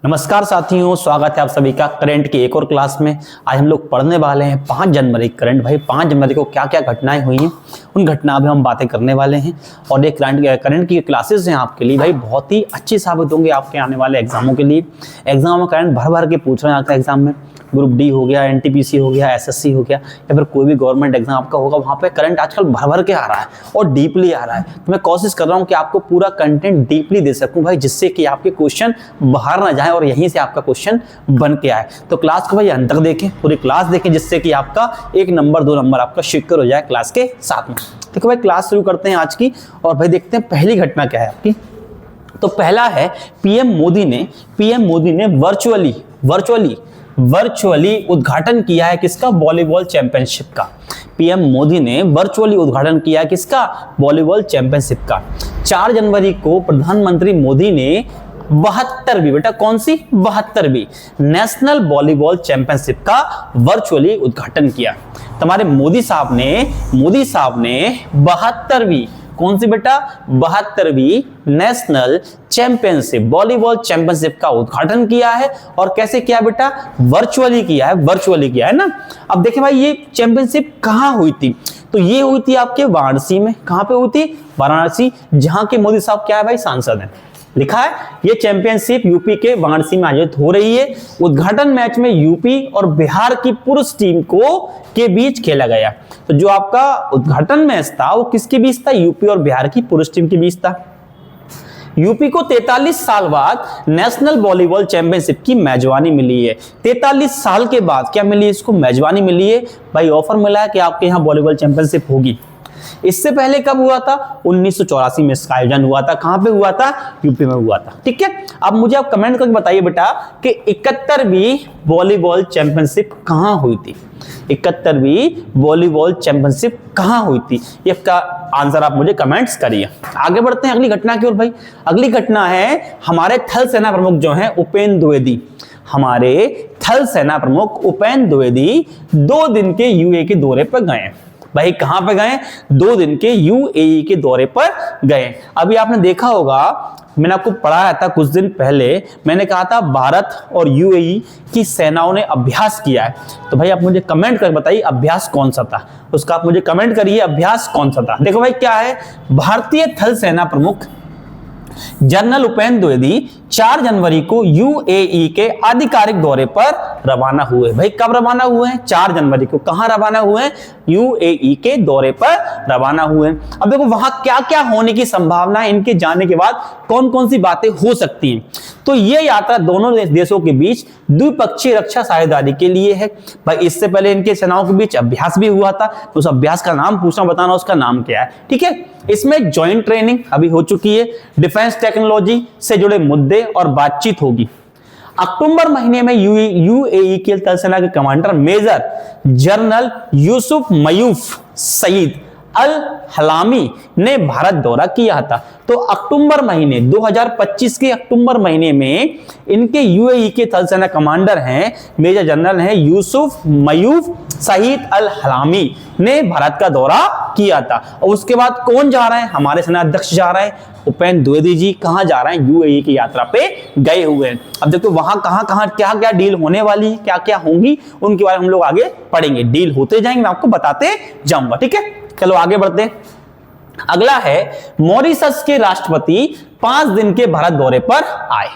नमस्कार साथियों, स्वागत है आप सभी का करंट की एक और क्लास में। आज हम लोग पढ़ने वाले हैं 5 जनवरी करंट। भाई 5 जनवरी को क्या क्या घटनाएं हुई हैं उन घटना पे हम बातें करने वाले हैं। और ये करंट की क्लासेस हैं आपके लिए भाई बहुत ही अच्छी साबित होंगे आपके आने वाले एग्जामों के लिए। एग्जाम में करंट भर भर के पूछ रहे हैं आपका एग्जाम में। ग्रुप डी हो गया, एनटीपीसी हो गया, एसएससी हो गया या फिर कोई भी गवर्नमेंट एग्जाम आपका होगा, वहाँ पे करंट आजकल भर भर के आ रहा है और डीपली आ रहा है। तो मैं कोशिश कर रहा हूँ कि आपको पूरा कंटेंट डीपली दे सकूँ भाई, जिससे कि आपके क्वेश्चन बाहर ना जाए और यहीं से आपका क्वेश्चन बन के आए। तो क्लास को भाई अंत तक देखें, पूरी क्लास देखें, जिससे कि आपका 1 नंबर 2 नंबर आपका सिक्योर हो जाए क्लास के साथ में। देखो भाई क्लास शुरू करते हैं आज की और भाई देखते हैं पहली घटना क्या है आपकी। तो पहला है पीएम मोदी ने वर्चुअली उद्घाटन किया है किसका? वॉलीबॉल चैंपियनशिप का। पीएम मोदी ने वर्चुअली उद्घाटन किया है किसका? वॉलीबॉल चैंपियनशिप का। 4 जनवरी को प्रधानमंत्री मोदी ने 72वीं, बेटा कौन सी? 72वीं नेशनल वॉलीबॉल चैंपियनशिप का वर्चुअली उद्घाटन किया। तुम्हारे मोदी साहब ने 72वीं, कौन सी बेटा? 72वीं नेशनल चैंपियनशिप, वॉलीबॉल चैंपियनशिप का उद्घाटन किया है। और कैसे किया बेटा? वर्चुअली किया है ना। अब देखें भाई ये चैंपियनशिप कहाँ हुई थी? तो ये हुई थी आपके वाराणसी में। कहाँ पे हुई थी? वाराणसी, जहां के मोदी साहब क्या है भाई? सांसद हैं। लिखा है ये चैंपियनशिप यूपी के वाराणसी में आयोजित हो रही है। उद्घाटन मैच में यूपी और बिहार की पुरुष टीम के बीच खेला गया। तो जो आपका उद्घाटन मैच था वो किसके बीच था? यूपी और बिहार की पुरुष टीम के बीच था। यूपी को 43 साल बाद नेशनल वॉलीबॉल चैंपियनशिप की मेजबानी मिली है। 43 साल के बाद क्या मिली? इसको मेजबानी मिली है भाई। ऑफर मिला है कि आपके यहाँ वॉलीबॉल चैंपियनशिप होगी। इससे पहले कब हुआ था? 1984 में इसका आयोजन हुआ था। कहां पे हुआ था? यूपी में हुआ था। ठीक है, अब मुझे आप कमेंट करके बताइए बेटा कि 71वीं वॉलीबॉल चैंपियनशिप कहां हुई थी? 71वीं वॉलीबॉल चैंपियनशिप कहां हुई थी? इसका आंसर आप मुझे कमेंट्स करिए। आगे बढ़ते हैं अगली घटना की ओर भाई। अगली घटना है हमारे थल सेना प्रमुख जो है उपेंद्र द्विवेदी। हमारे थल सेना प्रमुख उपेंद्र द्विवेदी 2 दिन के यूएई के दौरे पर गए। भाई कहां पे गए? 2 दिन के यूएई के दौरे पर गए। अभी आपने देखा होगा, मैंने आपको पढ़ाया था कुछ दिन पहले, मैंने कहा था भारत और यूएई की सेनाओं ने अभ्यास किया है। तो भाई आप मुझे कमेंट कर बताइए अभ्यास कौन सा था, उसका आप मुझे कमेंट करिए अभ्यास कौन सा था। देखो भाई क्या है, भारतीय थल सेना प्रमुख जनरल उपेंद्र द्विवेदी 4 जनवरी को यूएई के आधिकारिक दौरे पर रवाना हुए। भाई कब रवाना हुए हैं? 4 जनवरी को। कहां रवाना हुए हैं? यूएई के दौरे पर रवाना हुए। अब देखो वहां क्या क्या होने की संभावना है, इनके जाने के बाद कौन कौन सी बातें हो सकती हैं। तो ये यात्रा दोनों देशों के बीच द्विपक्षीय रक्षा साझेदारी के लिए है। भाई इससे पहले इनके सेनाओं के बीच अभ्यास भी हुआ था। तो उस अभ्यास का नाम पूछना, बताना उसका नाम क्या है। ठीक है, इसमें ज्वाइंट ट्रेनिंग अभी हो चुकी है, डिफेंस टेक्नोलॉजी से जुड़े मुद्दे और बातचीत होगी। अक्टूबर महीने में यूएई के थल सेना के commander major general Yusuf Mayouf Saeed Al Halami ने भारत दौरा किया था। तो अक्टूबर महीने 2025 के अक्टूबर महीने में इनके यूएई के थल सेना कमांडर हैं, मेजर जनरल हैं Yusuf Mayouf Saeed Al Halami ने भारत का दौरा किया था। और उसके बाद कौन जा रहे हैं? हमारे सेना अध्यक्ष जा रहे हैं उपेंद्र द्विवेदी जी। कहां जा रहे हैं? यूएई की यात्रा पे गए हुए हैं। अब देखो वहां कहां क्या क्या डील होने वाली है, क्या क्या होंगी, उनके बारे में हम लोग आगे पढ़ेंगे। डील होते जाएंगे, मैं आपको बताते जाऊंगा। ठीक है, चलो आगे बढ़ते हैं। अगला है मॉरिशस के राष्ट्रपति 5 दिन के भारत दौरे पर आए।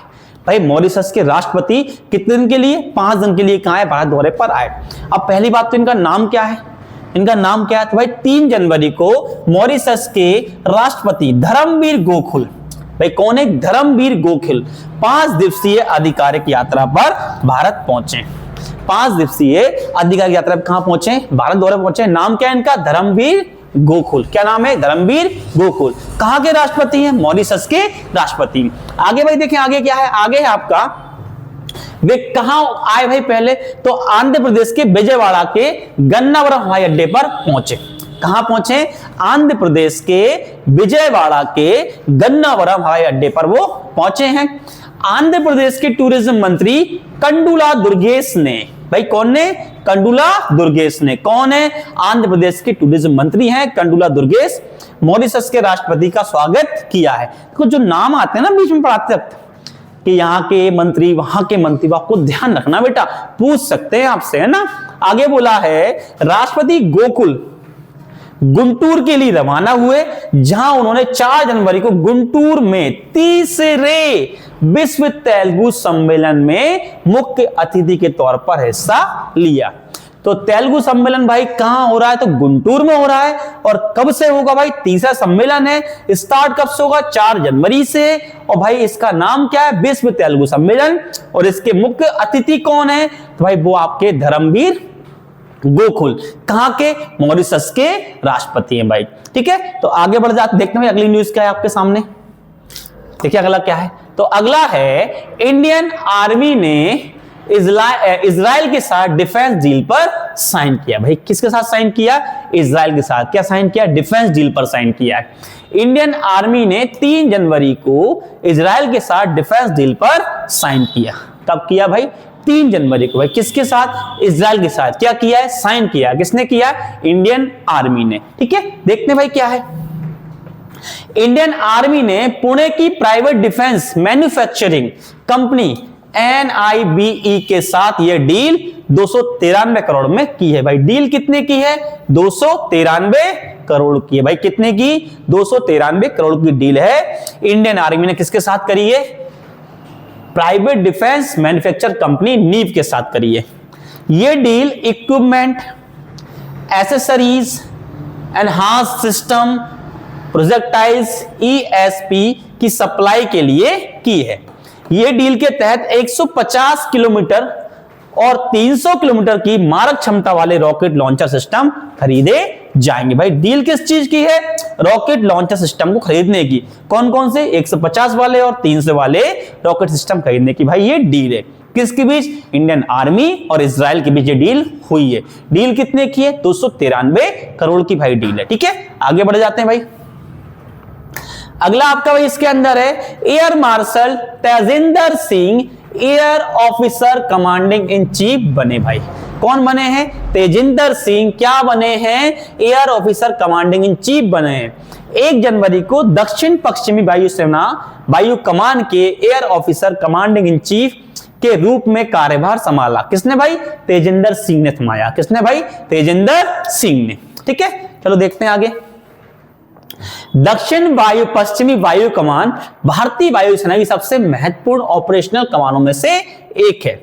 भाई मॉरिशस के राष्ट्रपति कितने दिन के लिए? 5 दिन के लिए कहां आए? भारत दौरे पर आए। अब पहली बात तो इनका नाम क्या है? इनका नाम क्या है? तो भाई 3 जनवरी को मॉरिशस के राष्ट्रपति धर्मवीर गोकुल, भाई कौन है? धर्मवीर गोकुल 5 दिवसीय आधिकारिक यात्रा पर भारत पहुंचे। 5 दिवसीय आधिकारिक यात्रा पर कहां पहुंचे? भारत दौरे पहुंचे। नाम क्या है इनका? धर्मवीर गोकुल। क्या नाम है? धर्मवीर गोकुल। कहां के राष्ट्रपति हैं? मॉरिशस के राष्ट्रपति। आगे भाई देखें आगे क्या है? आगे है आपका वे कहां आए भाई? पहले तो आंध्र प्रदेश के विजयवाड़ा के गन्नावरम हवाई अड्डे पर पहुंचे। कहां पहुंचे? आंध्र प्रदेश के विजयवाड़ा के गन्नावरम हवाई अड्डे पर वो पहुंचे हैं। आंध्र प्रदेश के टूरिज्म मंत्री कंडुला दुर्गेश ने, भाई कौन ने? कंडुला दुर्गेश ने। कौन है? आंध्र प्रदेश के टूरिज्म मंत्री हैं कंडुला दुर्गेश। मॉरिशस के राष्ट्रपति का स्वागत किया है। देखो जो नाम आते हैं ना बीच में पढ़ाते वक्त, कि यहाँ के मंत्री वहां के मंत्री, आपको ध्यान रखना बेटा, पूछ सकते हैं आपसे, है ना। आगे बोला है राष्ट्रपति गोकुल गुंटूर के लिए रवाना हुए, जहां उन्होंने 4 जनवरी को गुंटूर में तीसरे विश्व तेलुगु सम्मेलन में मुख्य अतिथि के तौर पर हिस्सा लिया। तो तेलुगु सम्मेलन भाई कहां हो रहा है, तो गुंटूर में हो रहा है। और कब से होगा भाई, तीसरा सम्मेलन है, स्टार्ट कब से होगा, 4 जनवरी से। और भाई इसका नाम क्या है, विश्व तेलुगु सम्मेलन। और इसके मुख्य अतिथि कौन है, तो भाई वो आपके धर्मवीर गोकुल, कहां के, मॉरिशस के राष्ट्रपति हैं भाई। ठीक है, तो आगे बढ़ जाते, देखते हैं अगली न्यूज क्या है आपके सामने। देखिए अगला क्या है, तो अगला है इंडियन आर्मी ने इजराइल के साथ डिफेंस डील पर साइन किया। भाई किसके साथ साइन किया, इजराइल के साथ। क्या साइन किया, डिफेंस डील पर साइन किया है। इंडियन आर्मी ने 3 जनवरी को इजराइल के साथ डिफेंस डील पर साइन किया। कब किया भाई, 3 जनवरी को। भाई किसके साथ, इजराइल के साथ। क्या किया है, साइन किया। किसने किया, इंडियन आर्मी ने। ठीक है, देखते हैं भाई क्या है। इंडियन आर्मी ने पुणे की private defence manufacturing company NIBE के साथ यह डील 293 करोड़ में की है। भाई डील कितने की है, 293 करोड़ की है। भाई कितने की, 293 करोड़ की डील है इंडियन आर्मी ने किसके साथ करी है, प्राइवेट डिफेंस मैन्युफैक्चर कंपनी नीव के साथ करी है। यह deal equipment, accessories, enhance system, projectiles, ESP की सप्लाई के लिए की है। यह डील के तहत 150 किलोमीटर और 300 किलोमीटर की मारक क्षमता वाले रॉकेट लॉन्चर सिस्टम खरीदे जाएंगे। भाई डील किस चीज की है, रॉकेट लॉन्चर सिस्टम को खरीदने की। कौन कौन से, 150 वाले और 300 वाले रॉकेट सिस्टम खरीदने की। भाई ये डील है किसके बीच, इंडियन आर्मी और इजराइल के बीच ये डील हुई है। डील कितने की है, 293 करोड़ की भाई डील है। ठीक है, आगे बढ़ जाते हैं भाई। अगला आपका भाई इसके अंदर है air marshal Tejinder Singh air officer commanding in chief बने। भाई कौन बने हैं, तेजिंदर सिंह क्या बने हैं, air officer commanding in chief बने हैं। 1 जनवरी को दक्षिण पश्चिमी वायुसेना वायु कमान के air officer commanding in chief के रूप में कार्यभार संभाला। किसने भाई, तेजिंदर सिंह ने थमाया। किसने भाई, तेजिंदर सिंह ने। ठीक है, चलो देखते हैं आगे। दक्षिण वायु पश्चिमी वायु कमान भारतीय वायुसेना की सबसे महत्वपूर्ण ऑपरेशनल कमानों में से एक है।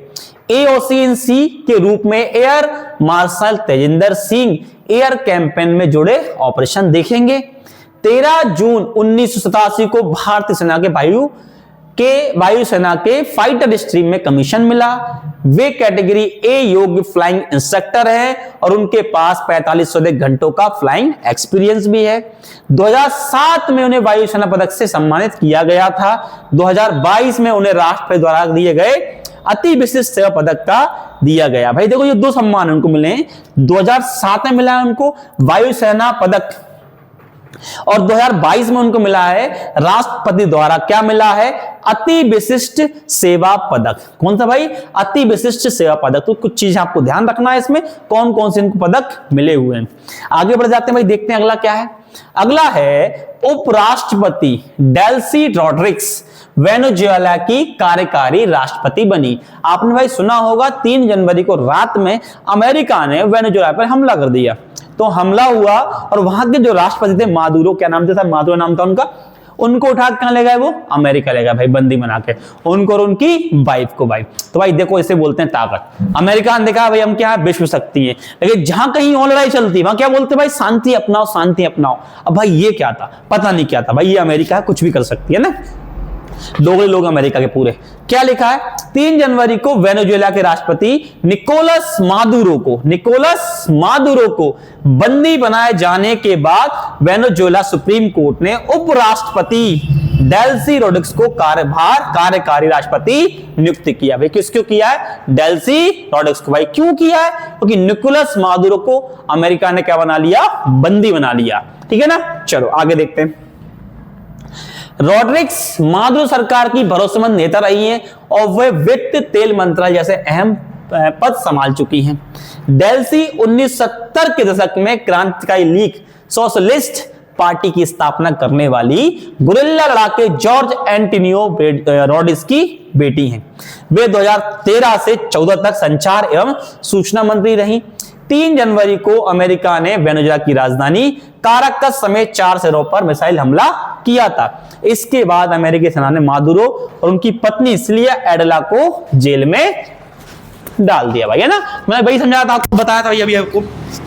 AOC-in-C के रूप में air marshal Tejinder Singh air campaign में जुड़े ऑपरेशन देखेंगे। 13 जून 1987 को भारतीय सेना के वायुसेना के फाइटर स्ट्रीम में कमीशन मिला। वे कैटेगरी A योग्य फ्लाइंग इंस्ट्रक्टर हैं और उनके पास 45 से अधिक घंटों का फ्लाइंग एक्सपीरियंस भी है। 2007 में उन्हें वायुसेना पदक से सम्मानित किया गया था। 2022 में उन्हें राष्ट्रपति द्वारा दिए गए अति विशिष्ट सेवा पदक का दिया गया। भाई देखो ये 2 सम्मान उनको मिले हैं। 2007 में मिला है उनको वायुसेना पदक और 2022 में उनको मिला है राष्ट्रपति द्वारा क्या मिला है, अति विशिष्ट सेवा पदक। कौन सा भाई, अति विशिष्ट सेवा पदक। तो कुछ चीजें आपको ध्यान रखना है इसमें, कौन कौन से इनको पदक मिले हुए हैं। आगे बढ़ जाते हैं भाई, देखते हैं अगला क्या है। अगला है उपराष्ट्रपति डेल्सी रॉड्रिग्स वेनेजुएला की कार्यकारी राष्ट्रपति बनी। आपने भाई सुना होगा 3 जनवरी को रात में अमेरिका ने वेनेजुएला पर हमला कर दिया। तो हमला हुआ और वहां के जो राष्ट्रपति थे मादुरो, क्या नाम था, मादुरो नाम था उनका, उनको उठा कहां ले गए, वो अमेरिका ले गए भाई बंदी बना के, उनको और उनकी वाइफ को। भाई तो भाई देखो इसे बोलते हैं ताकत। अमेरिका ने देखा भाई हम क्या है, विश्व शक्ति है, लेकिन जहां कहीं और लड़ाई चलती है वहां क्या बोलते भाई, शांति अपनाओ, शांति अपनाओ। अब भाई ये क्या था, पता नहीं क्या था भाई, ये अमेरिका है, कुछ भी कर सकती है ना, दोगले लोग अमेरिका के पूरे। क्या लिखा है, 3 जनवरी को वेनेजुएला के राष्ट्रपति निकोलस मादुरो को बंदी बनाए जाने के बाद वेनेजुएला सुप्रीम कोर्ट ने उपराष्ट्रपति डेल्सी रॉड्रिग्स को कार्यकारी राष्ट्रपति नियुक्त किया। भाई किसको किया है, डेल्सी रॉड्रिग्स को। भाई क्यों किया है, क्योंकि निकोलस मादुरो को अमेरिका ने क्या बना लिया, बंदी बना लिया। ठीक है ना, चलो आगे देखते हैं। रॉड्रिग्स मादुरो सरकार की भरोसेमंद नेता रही हैं और वे वित्त, तेल मंत्रालय जैसे अहम पद संभाल चुकी हैं। डेल्सी 1970 के दशक में क्रांतिकारी लीग सोशलिस्ट पार्टी की स्थापना करने वाली गुरिल्ला लड़ाके जॉर्ज एंटोनियो रोड्स की बेटी हैं। वे 2013 से 14 तक संचार एवं सूचना मंत्री रहीं। 3 जनवरी को अमेरिका ने वेनेजुएला की राजधानी काराकस समेत 4 शहरों पर मिसाइल हमला किया था। इसके बाद अमेरिकी सेना ने मादुरो और उनकी पत्नी सिलिया एडेला को जेल में डाल दिया भाई, है ना। मैं वही समझा था, आपको बताया था भाई अभी आपको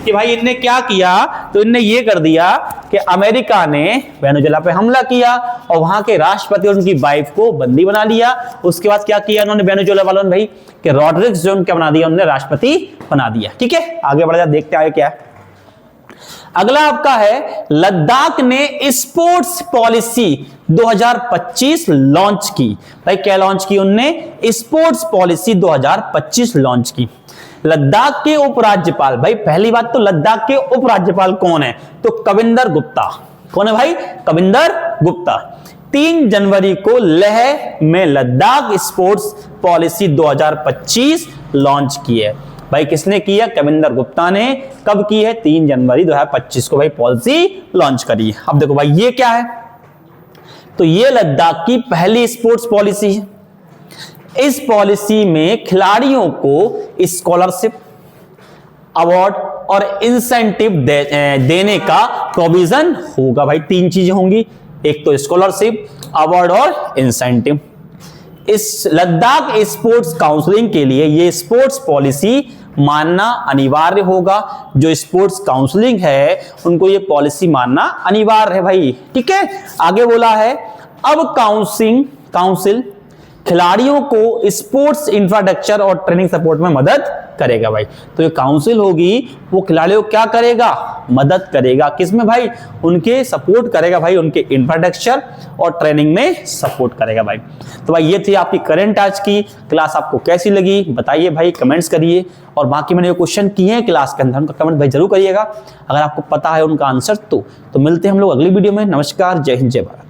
कि भाई इनने क्या किया, तो इनने ये कर दिया कि अमेरिका ने वेनेजुएला पे हमला किया और वहां के राष्ट्रपति और उनकी वाइफ को बंदी बना लिया। उसके बाद क्या किया उन्होंने वेनेजुएला वालों ने भाई कि रॉड्रिग्स जो उनका बना दिया, उन्होंने राष्ट्रपति बना दिया। ठीक है, आगे बढ़ जाते, देखते आगे क्या है। अगला आपका है लद्दाख ने स्पोर्ट्स पॉलिसी 2025 लॉन्च की। भाई क्या लॉन्च की उनने? स्पोर्ट्स पॉलिसी 2025 लॉन्च की। लद्दाख के उपराज्यपाल, भाई पहली बात तो लद्दाख के उपराज्यपाल कौन है? तो कविंदर गुप्ता। कौन है भाई? कविंदर गुप्ता। 3 जनवरी को लेह में लद्दाख स्पोर्ट्स पॉलिसी 2025 लॉन्च की है। भाई किसने किया? कविंदर गुप्ता ने। कब की है? 3 जनवरी 2025 को भाई पॉलिसी लॉन्च करी है। अब देखो भाई ये क्या है, तो ये लद्दाख की पहली स्पोर्ट्स पॉलिसी है। इस पॉलिसी में खिलाड़ियों को स्कॉलरशिप, अवार्ड और इंसेंटिव देने का प्रोविजन होगा। भाई 3 चीजें होंगी, एक तो स्कॉलरशिप, अवार्ड और इंसेंटिव। इस लद्दाख स्पोर्ट्स काउंसलिंग के लिए ये स्पोर्ट्स पॉलिसी मानना अनिवार्य होगा। जो स्पोर्ट्स काउंसलिंग है उनको ये पॉलिसी मानना अनिवार्य है भाई। ठीक है, आगे बोला है अब काउंसिल खिलाड़ियों को स्पोर्ट्स इंफ्रास्ट्रक्चर और ट्रेनिंग सपोर्ट में मदद करेगा। भाई तो ये काउंसिल होगी वो खिलाड़ियों को क्या करेगा? मदद करेगा। किसमें भाई? उनके सपोर्ट करेगा भाई, उनके इंफ्रास्ट्रक्चर और ट्रेनिंग में सपोर्ट करेगा भाई। तो भाई ये थी आपकी करंट आज की क्लास। आपको कैसी लगी बताइए भाई, कमेंट्स करिए। और बाकी मैंने जो क्वेश्चन किए हैं क्लास के अंदर उनका कमेंट भाई जरूर करिएगा, अगर आपको पता है उनका आंसर तो मिलते हैं हम लोग अगली वीडियो में। नमस्कार, जय हिंद, जय भारत।